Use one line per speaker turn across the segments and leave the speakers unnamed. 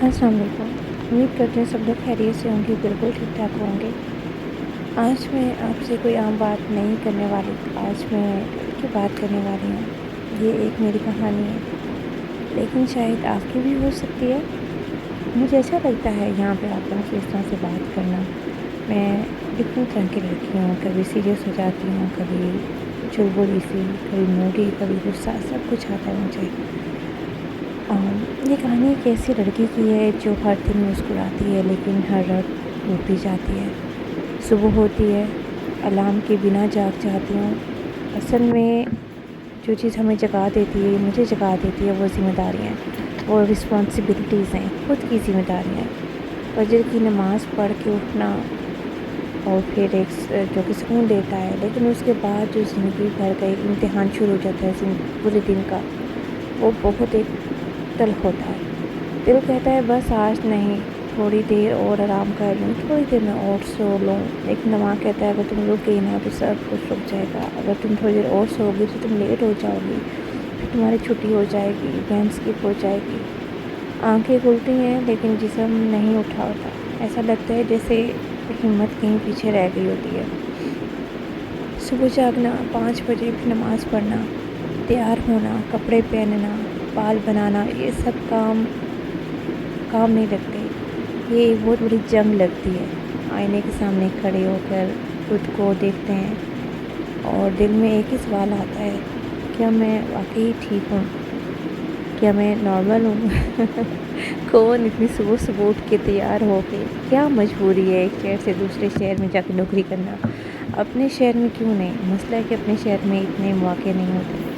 अस्सलाम वालेकुम। उम्मीद करते हैं सब लोग खैरियत से होंगे, बिल्कुल ठीक ठाक होंगे। आज मैं आपसे कोई आम बात नहीं करने वाली, आज मैं की बात करने वाली हूँ। ये एक मेरी कहानी है, लेकिन शायद आपकी भी हो सकती है। मुझे अच्छा लगता है यहाँ पे आप लोगों से इस तरह से बात करना। मैं डिफरेंट तरह की लड़की हूँ, कभी सीरियस हो जाती हूँ, कभी चुलबुली सी, कभी मूडी, कभी गुस्सा, सब कुछ आता है मुझे। ये कहानी एक ऐसी लड़की की है जो हर दिन मुस्कुराती है लेकिन हर रात रोती जाती है। सुबह होती है, अलार्म के बिना जाग जाती हूँ। असल में जो चीज़ हमें जगा देती है, मुझे जगा देती है, वो ज़िम्मेदारियाँ हैं, वो रिस्पॉन्सिबिलिटीज़ हैं, खुद की ज़िम्मेदारियाँ हैं। फजर की नमाज़ पढ़ के उठना और फिर एक जो कि सुकून देता है, लेकिन उसके बाद जो ज़िंदगी भर का एक इम्तिहान शुरू हो जाता है पूरे दिन का, वो बहुत एक तल्ख होता है। दिल कहता है बस आज नहीं, थोड़ी देर और आराम कर लूँ, थोड़ी देर में और सो लूँ, लेकिन दिमाग कहता है अगर तुम रुक गई ना तो सब कुछ रुक जाएगा। अगर तुम थोड़ी देर और सोओगी तो तुम लेट हो जाओगी, फिर तुम्हारी छुट्टी हो जाएगी, वैन स्किप हो जाएगी। आंखें खुलती हैं लेकिन जिस्म नहीं उठा होता। ऐसा लगता है जैसे हिम्मत कहीं पीछे रह गई होती है। सुबह जागना, 5 बजे फिर नमाज़ पढ़ना, तैयार होना, कपड़े पहनना, बाल बनाना, ये सब काम नहीं लगते। ये एक बहुत बड़ी जंग लगती है। आईने के सामने खड़े होकर खुद को देखते हैं और दिल में एक ही सवाल आता है, क्या मैं वाकई ठीक हूँ? क्या मैं नॉर्मल हूँ? कौन इतनी सुबह सुबह उठ के तैयार हो के, क्या मजबूरी है एक शहर से दूसरे शहर में जाकर नौकरी करना? अपने शहर में क्यों नहीं? मसला है कि अपने शहर में इतने मौके नहीं होते।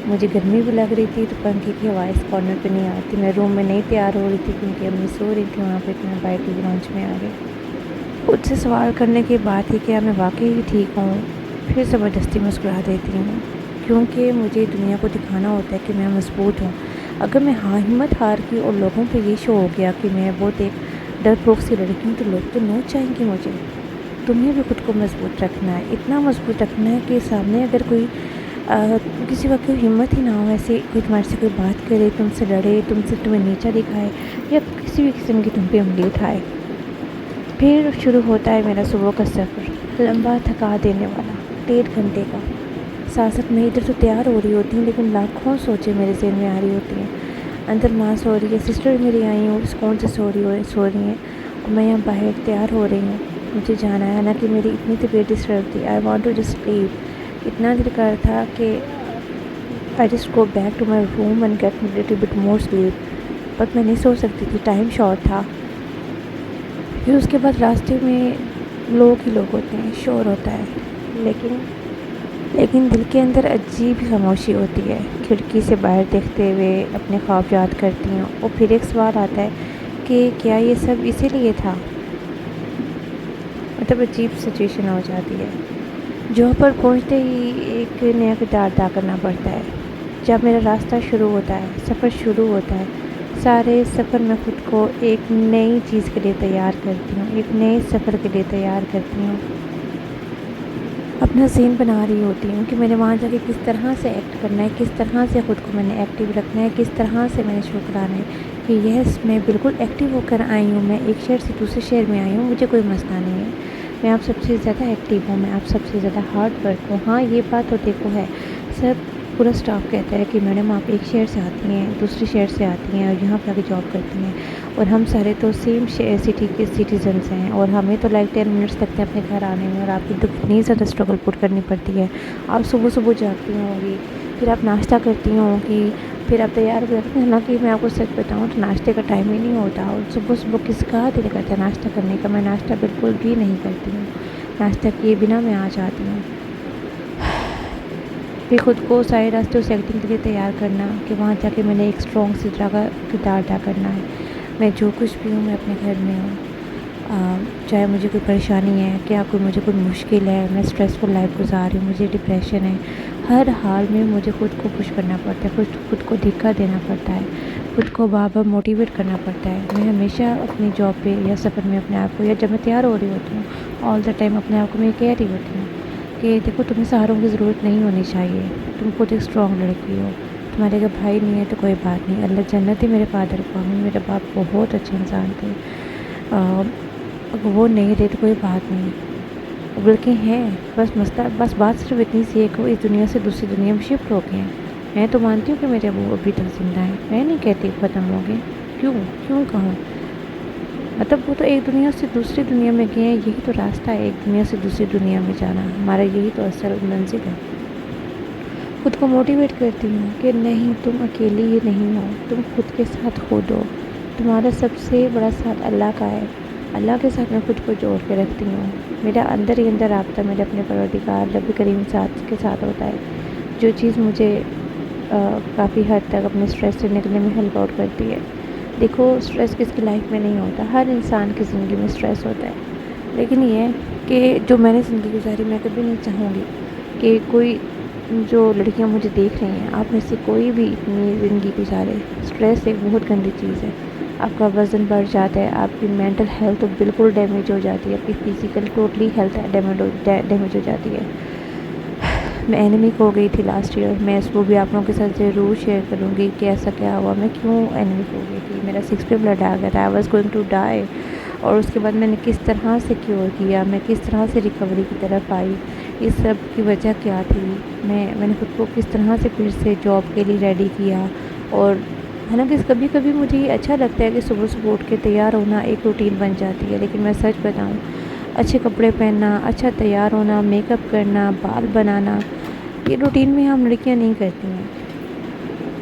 मुझे गर्मी भी लग रही थी तो पंखे की हवा इस कॉर्नर पे नहीं आती। मैं रूम में नहीं तैयार हो रही थी क्योंकि अम्मी सो रही थी वहाँ पे, तो मैं बाइक की लॉन्च में आ गई। खुद से सवाल करने के बाद ही क्या मैं वाकई ही ठीक हूँ? फिर ज़बरदस्ती मुस्कुरा देती हूँ, क्योंकि मुझे दुनिया को दिखाना होता है कि मैं मजबूत हूँ। अगर मैं हिम्मत हार की और लोगों पे ये शो हो गया कि मैं बहुत एक डरपोक सी लड़की हूँ, तो लोग तो नोच चाहेंगे मुझे। तुम्हें भी खुद को मजबूत रखना है, इतना मजबूत रखना है कि सामने अगर कोई किसी वक्त कोई हिम्मत ही ना हो, ऐसे कोई तुम्हारे से कोई बात करे, तुमसे लड़े, तुम्हें नीचा दिखाए या किसी भी किस्म की तुम पे उंगली उठाए। फिर शुरू होता है मेरा सुबह का सफ़र, लंबा थका देने वाला, 1.5 घंटे का। साथ में इधर तो तैयार हो रही होती हूँ लेकिन लाखों सोचें मेरे ज़हन में आ रही होती हैं। अंदर माँ सो रही है, सिस्टर मेरी आई हैं, कौन से सो रही हैं, और मैं यहाँ बाहर तैयार हो रही हूँ, मुझे जाना है। हालांकि मेरी इतनी तबीयत डिस्टर्ब थी, I want to just leave. इतना दिल कर था कि I just go back to my room and get little bit more sleep, but मैं नहीं सो सकती थी, टाइम शॉर्ट था। फिर उसके बाद रास्ते में लोग ही लोग होते हैं, शोर होता है, लेकिन दिल के अंदर अजीब खामोशी होती है। खिड़की से बाहर देखते हुए अपने ख्वाब याद करती हूँ और फिर एक सवाल आता है कि क्या ये सब इसीलिए था? मतलब अजीब सिचुएशन हो जाती है। जॉब पर पहुँचते ही एक नया किरदार अदा करना पड़ता है। जब मेरा रास्ता शुरू होता है, सफ़र शुरू होता है, सारे सफ़र में ख़ुद को एक नई चीज़ के लिए तैयार करती हूँ, एक नए सफ़र के लिए तैयार करती हूँ। अपना सीन बना रही होती हूँ कि मैंने वहाँ जाके किस तरह से एक्ट करना है, किस तरह से ख़ुद को मैंने एक्टिव रखना है, किस तरह से मैंने शो कराना है कि यस मैं बिल्कुल एक्टिव होकर आई हूँ, मैं एक शहर से दूसरे शहर में आई हूँ, मुझे कोई मसला नहीं है, मैं आप सबसे ज़्यादा एक्टिव हूँ, मैं आप सबसे ज़्यादा हार्ड वर्क हूँ। हाँ ये बात तो देखो है, सब पूरा स्टाफ कहता है कि मैडम आप एक शहर से आती हैं, दूसरे शहर से आती हैं और यहाँ पर आके जॉब करती हैं, और हम सारे तो सेम सिटी के सिटीजन्स हैं, और हमें तो लाइक 10 मिनट्स लगते हैं अपने घर आने में, और आपकी तो कितनी ज़्यादा स्ट्रगल पुट करनी पड़ती है। आप सुबह सुबह जागती होंगी, फिर आप नाश्ता करती होंगी, फिर आप तैयार हो जाती हैं। हालांकि मैं आपको सच बताऊँ तो नाश्ते का टाइम ही नहीं होता, और सुबह सुबह किसका दिल करता है नाश्ता करने का? मैं नाश्ता बिल्कुल भी नहीं करती हूँ, नाश्ता किए बिना मैं आ जाती हूँ। फिर ख़ुद को सारे रास्ते से एक्टिंग के लिए तैयार करना कि वहाँ जाके मैंने एक स्ट्रॉन्ग सी तरह का किरदार अदा करना है। मैं जो कुछ भी हूँ, मैं अपने घर में हूँ, चाहे मुझे कोई परेशानी है, क्या मुझे कोई मुश्किल है, मैं स्ट्रेसफुल लाइफ गुजार रही हूँ, मुझे डिप्रेशन है, हर हाल में मुझे ख़ुद को खुश करना पड़ता है, खुद को धक्का देना पड़ता है, खुद को बार बार मोटिवेट करना पड़ता है। मैं हमेशा अपनी जॉब पे या सफ़र में अपने आप को, या जब मैं तैयार हो रही होती हूँ, ऑल द टाइम अपने आप को मैं कह रही होती हूँ कि देखो तुम्हें सहारों की ज़रूरत नहीं होनी चाहिए, तुम खुद एक स्ट्रॉन्ग लड़की हो, तुम्हारे अगर भाई नहीं है तो कोई बात नहीं, अल्लाह जन्नत ही मेरे फादर को, मेरे बाप बहुत अच्छे इंसान थे। अगर वो नहीं रहे तो कोई बात नहीं, बल्कि हैं, बस मसला, बस बात सिर्फ इतनी सी है कि वो इस दुनिया से दूसरी दुनिया में शिफ्ट हो गए हैं। मैं तो मानती हूँ कि मेरे वो अभी तक जिंदा हैं, मैं नहीं कहती ख़त्म हो गए। क्यों क्यों कहूँ, मतलब वो तो एक दुनिया से दूसरी दुनिया में गए हैं, यही तो रास्ता है, एक दुनिया से दूसरी दुनिया में जाना, हमारा यही तो असल मंजिल है। खुद को मोटिवेट करती हूँ कि नहीं, तुम अकेली ही नहीं हो, तुम खुद के साथ खुद हो, तुम्हारा सबसे बड़ा साथ अल्लाह का है। अल्लाह के साथ मैं खुद को जोड़ के रखती हूँ। मेरा अंदर ही अंदर राब्ता मेरे अपने परवरदिगार रब करीम साथ के साथ होता है, जो चीज़ मुझे काफ़ी हद तक अपने स्ट्रेस से निकलने में हेल्प आउट करती है। देखो, स्ट्रेस किसकी लाइफ में नहीं होता, हर इंसान की ज़िंदगी में स्ट्रेस होता है, लेकिन ये है कि जो मैंने ज़िंदगी गुजारी, मैं कभी नहीं चाहूँगी कि कोई, जो लड़कियां मुझे देख रही हैं, आप में से कोई भी इतनी ज़िंदगी गुजारे। स्ट्रेस एक बहुत गंदी चीज़ है, आपका वज़न बढ़ जाता है, आपकी मेंटल हेल्थ तो बिल्कुल डैमेज हो जाती है, आपकी फ़िज़िकल टोटली हेल्थ डैमेज हो जाती है। मैं एनिमिक हो गई थी लास्ट ईयर, मैं इसको भी आप लोगों के साथ ज़रूर शेयर करूँगी कि ऐसा क्या हुआ, मैं क्यों एनिमिक हो गई थी। मेरा 6 पे ब्लड आ गया था, I was going to die, और उसके बाद मैंने किस तरह से क्योर किया, मैं किस तरह से रिकवरी की तरफ आई, इस सब की वजह क्या थी, मैंने खुद को किस तरह से फिर से जॉब के लिए रेडी किया। और हालांकि कभी कभी मुझे ये अच्छा लगता है कि सुबह सुबह उठ के तैयार होना एक रूटीन बन जाती है, लेकिन मैं सच बताऊं, अच्छे कपड़े पहनना, अच्छा तैयार होना, मेकअप करना, बाल बनाना, ये रूटीन में हम लड़कियां नहीं करती हैं,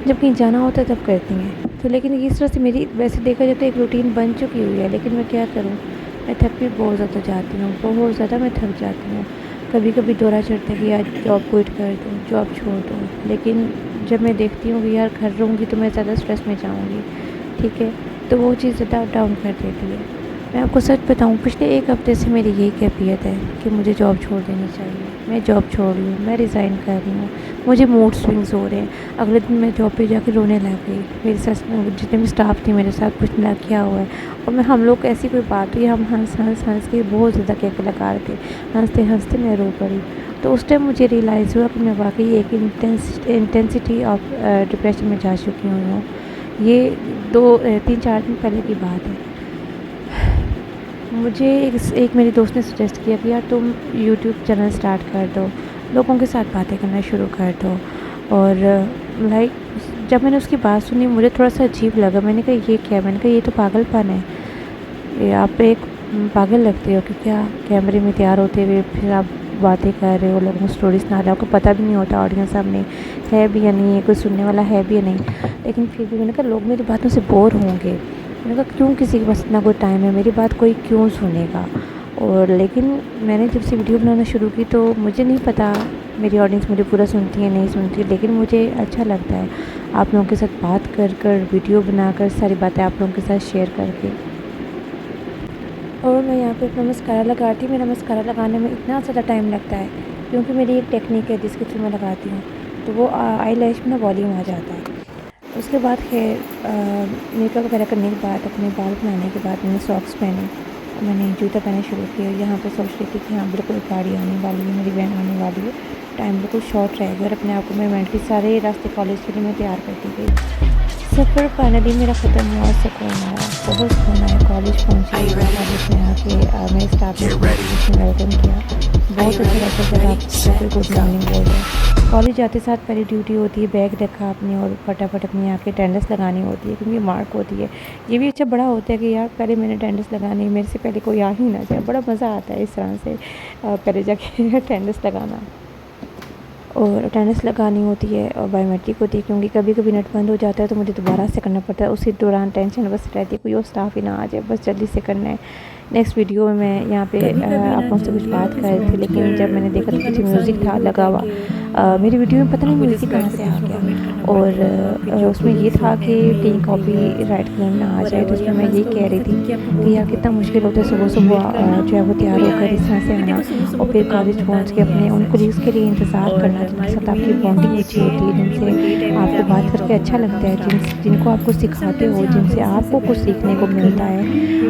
जब कहीं जाना होता है तब करती हैं। तो लेकिन इस तरह से मेरी, वैसे देखा जाए तो एक रूटीन बन चुकी हुई है, लेकिन मैं क्या करूं, मैं थक भी बहुत ज़्यादा जाती हूँ, बहुत ज़्यादा मैं थक जाती हूँ। कभी कभी दौरा चढ़ता है कि यार जॉब क्विट कर दूँ, जॉब छोड़ दूँ, लेकिन जब मैं देखती हूँ कि यार घर रहूँगी तो मैं ज़्यादा स्ट्रेस में जाऊँगी, ठीक है, तो वो चीज़ ज़्यादा डाउन कर देती है। मैं आपको सच बताऊँ, पिछले एक हफ़्ते से मेरी यही कैफियत है कि मुझे जॉब छोड़ देनी चाहिए। मैं जॉब छोड़ रही हूँ, मैं रिज़ाइन कर रही हूँ, मुझे मूड स्विंग्स हो रहे हैं। अगले दिन मैं जॉब पे जाके रोने लग गई, मेरे साथ जितने भी स्टाफ थी मेरे साथ पूछने लगा क्या हुआ है, और मैं, हम लोग ऐसी कोई बात हुई, हम हंस के बहुत ज़्यादा केक लगा रहे थे, हंसते हंसते मैं रो पड़ी। तो उस टाइम मुझे रियलाइज़ हुआ कि मैं वाकई एक इंटेंसिटी ऑफ डिप्रेशन में जा चुकी हूँ। ये 3-4 दिन पहले की बात है। मुझे एक मेरी दोस्त ने सजेस्ट किया कि यार तुम यूट्यूब चैनल स्टार्ट कर दो, लोगों के साथ बातें करना शुरू कर दो। और लाइक जब मैंने उसकी बात सुनी, मुझे थोड़ा सा अजीब लगा। मैंने कहा ये क्या, मैंने कहा ये तो पागलपन है, ये आप एक पागल लगते हो कि क्या कैमरे में तैयार होते हुए फिर आप बातें कर रहे हो, लोगों को स्टोरी सुना रहे हो, आपको पता भी नहीं होता ऑडियंस सामने है भी या नहीं है, कोई सुनने वाला है भी या नहीं। लेकिन फिर भी मैंने कहा लोग मेरी बातों से बोर होंगे, मैंने कहा क्यों, किसी के पास इतना कोई टाइम है, मेरी बात कोई क्यों सुनेगा। और लेकिन मैंने जब से वीडियो बनाना शुरू की तो मुझे नहीं पता मेरी ऑडियंस मुझे पूरा सुनती है नहीं सुनती, लेकिन मुझे अच्छा लगता है आप लोगों के साथ बात कर वीडियो बनाकर सारी बातें आप लोगों के साथ शेयर करके। और मैं यहाँ पे अपना मस्कारा लगाती हूँ, मेरा मस्कारा लगाने में इतना ज़्यादा टाइम लगता है क्योंकि मेरी एक टेक्निक है जिसके थ्रू मैं लगाती हूँ, तो वो आई लैश में ना वॉल्यूम आ जाता है। उसके बाद खैर मेकअप वगैरह करने के बाद, अपने बाल बनाने के बाद मैंने सॉक्स पहने, मैंने जूता पहनना शुरू किया। यहाँ पे सोच रही थी कि हाँ बिल्कुल गाड़ी आने वाली है, मेरी वैन आने वाली है, टाइम बिल्कुल शॉर्ट रहेगा, और अपने आप को मैं मेंटली सारे रास्ते कॉलेज के लिए मैं तैयार करती गई। सफ़र फाइनली मेरा ख़त्म हुआ, सुकून आया, बहुत सुकून आया। कॉलेज पहुँची, कॉलेज में आके मेरे स्टाफ ने वेलकम किया, बहुत अच्छा लगा जब आप कोई गुड मॉर्निंग बोल रहे हैं। कॉलेज जाते साथ पहली ड्यूटी होती है बैग रखा आपने और फटाफट अपनी आके अटेंडेंस लगानी होती है क्योंकि मार्क होती है। ये भी अच्छा बड़ा होता है कि यार पहले मैंने अटेंडेंस लगानी, मेरे से पहले कोई आ ही ना जाए, बड़ा मज़ा आता है इस तरह से पहले जाके अटेंडेंस लगाना। और अटेंडेंस लगानी होती है और बायोमेट्रिक होती है क्योंकि कभी कभी नेट बंद हो जाता है तो मुझे दोबारा से करना पड़ता है। उसी दौरान टेंशन बस रहती है कोई और स्टाफ ही ना आ जाए, बस जल्दी से करना है। नेक्स्ट वीडियो में मैं यहाँ पे आप लोगों से कुछ बात कर रही थी, लेकिन जब मैंने देखा तो पीछे म्यूज़िक था लगा हुआ। मेरी वीडियो में पता नहीं म्यूज़िक कहाँ से आ गया, और उसमें ये था कि कहीं कॉपी राइट क्लेम ना आ जाए, तो उसमें मैं ये कह रही थी कि यार कितना मुश्किल होता है सुबह सुबह जो है वो तैयार होकर इस तरह से आना और फिर कॉलेज पहुँच के अपने उन कोलीग्स के लिए इंतज़ार करना जिनके साथ आपकी बॉन्डिंग अच्छी होती है, जिनसे आपको बात करके अच्छा लगता है, जिनको आपको सिखाते हो, जिनसे आपको कुछ सीखने को मिलता है।